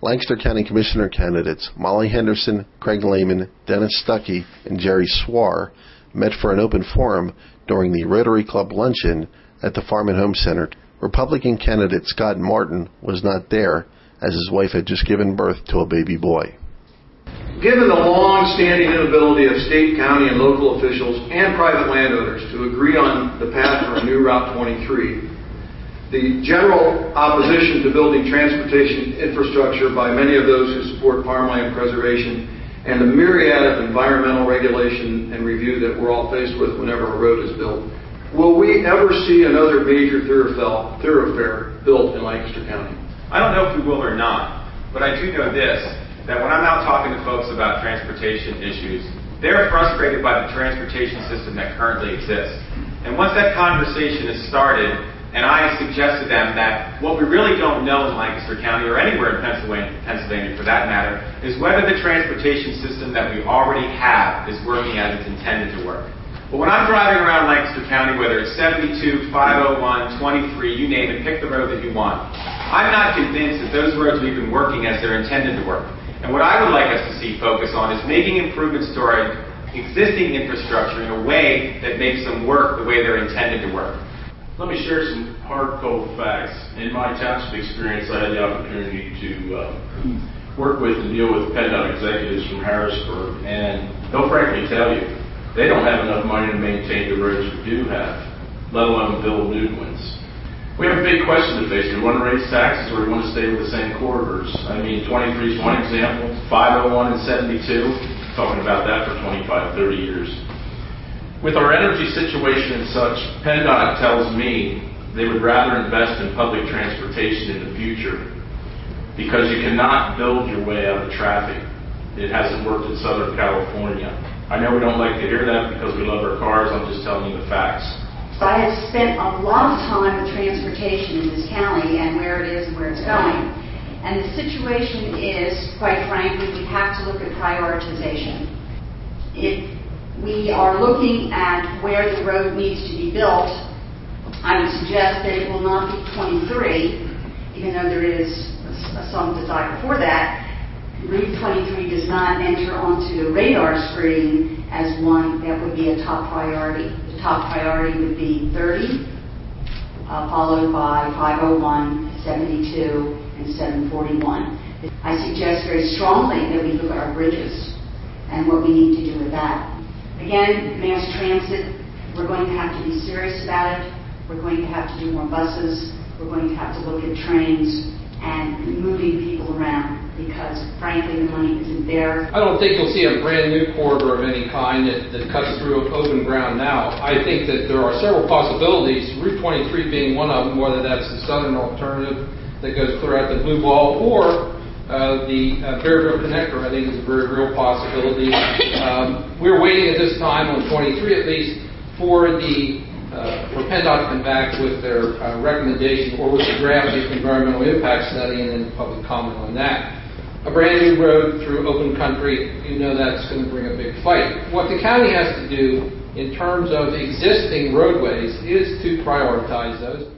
Lancaster County Commissioner candidates Molly Henderson, Craig Lehman, Dennis Stuckey, and Jerry Swar met for an open forum during the Rotary Club luncheon at the Farm and Home Center. Republican candidate Scott Martin was not there, as his wife had just given birth to a baby boy. Given the long-standing inability of state, county, and local officials and private landowners to agree on the path for a new Route 23, the general opposition to building transportation infrastructure by many of those who support farmland preservation, and the myriad of environmental regulation and review that we're all faced with whenever a road is built, will we ever see another major thoroughfare built in Lancaster County? I don't know if we will or not, but I do know this, that when I'm out talking to folks about transportation issues, they're frustrated by the transportation system that currently exists. And once that conversation is started, and I suggest to them that what we really don't know in Lancaster County, or anywhere in Pennsylvania for that matter, is whether the transportation system that we already have is working as it's intended to work. But when I'm driving around Lancaster County, whether it's 72, 501, 23, you name it, pick the road that you want, I'm not convinced that those roads are even working as they're intended to work. And what I would like us to see focus on is making improvements to our existing infrastructure in a way that makes them work the way they're intended to work. Let me share some hard, cold facts. In my township experience, I had the opportunity to work with and deal with PennDOT executives from Harrisburg, and they'll frankly tell you, they don't have enough money to maintain the roads we do have, let alone build new ones. We have a big question to face. Do we want to raise taxes or do we want to stay with the same corridors? I mean, 23 is one example, 501 and 72, talking about that for 25, 30 years. With our energy situation and such, PennDOT tells me they would rather invest in public transportation in the future because you cannot build your way out of traffic. It hasn't worked in Southern California. I know we don't like to hear that because we love our cars. I'm just telling you the facts. I have spent a lot of time with transportation in this county and where it is and where it's going. And the situation is, quite frankly, we have to look at prioritization. If we are looking at where the road needs to be built, I would suggest that it will not be 23, even though there is some desire for that. Route 23 does not enter onto the radar screen as one that would be a top priority. The top priority would be 30, followed by 501, 72, and 741. I suggest very strongly that we look at our bridges and what we need to do with that. Again, mass transit, we're going to have to be serious about it. We're going to have to do more buses. We're going to have to look at trains and moving people around because, frankly, the money isn't there. I don't think you'll see a brand new corridor of any kind that cuts through open ground now. I think that there are several possibilities, Route 23 being one of them, whether that's the southern alternative that goes clear out the Blue Ball or the Berryville Connector, I think, is a very real possibility. We're waiting at this time on 23 at least for PennDOT to come back with their recommendation or with the draft environmental impact study and then public comment on that. A brand new road through open country, you know that's going to bring a big fight. What the county has to do in terms of existing roadways is to prioritize those.